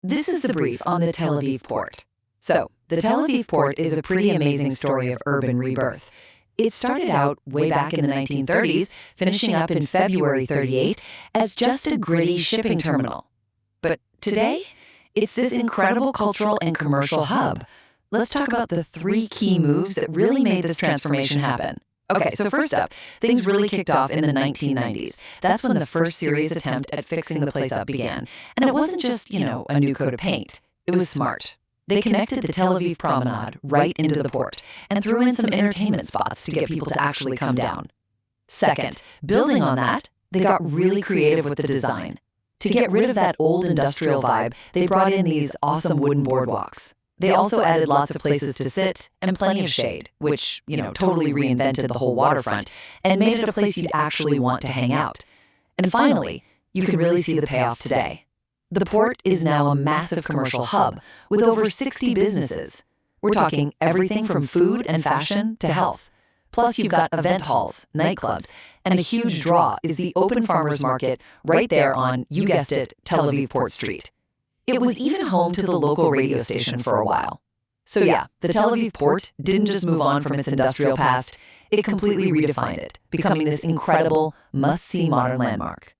This is the brief on the Tel Aviv Port. So, the Tel Aviv Port is a pretty amazing story of urban rebirth. It started out way back in the 1930s, finishing up in February 38 as just a gritty shipping terminal. But today, it's this incredible cultural and commercial hub. Let's talk about the three key moves that really made this transformation happen. Okay, so first up, things really kicked off in the 1990s. That's when the first serious attempt at fixing the place up began. And it wasn't just, a new coat of paint. It was smart. They connected the Tel Aviv Promenade right into the port and threw in some entertainment spots to get people to actually come down. Second, building on that, they got really creative with the design. To get rid of that old industrial vibe, they brought in these awesome wooden boardwalks. They also added lots of places to sit and plenty of shade, which, totally reinvented the whole waterfront and made it a place you'd actually want to hang out. And finally, you can really see the payoff today. The port is now a massive commercial hub with over 60 businesses. We're talking everything from food and fashion to health. Plus, you've got event halls, nightclubs, and a huge draw is the open farmers market right there on, you guessed it, Tel Aviv Port Street. It was even home to the local radio station for a while. So yeah, the Tel Aviv Port didn't just move on from its industrial past, it completely redefined it, becoming this incredible, must-see modern landmark.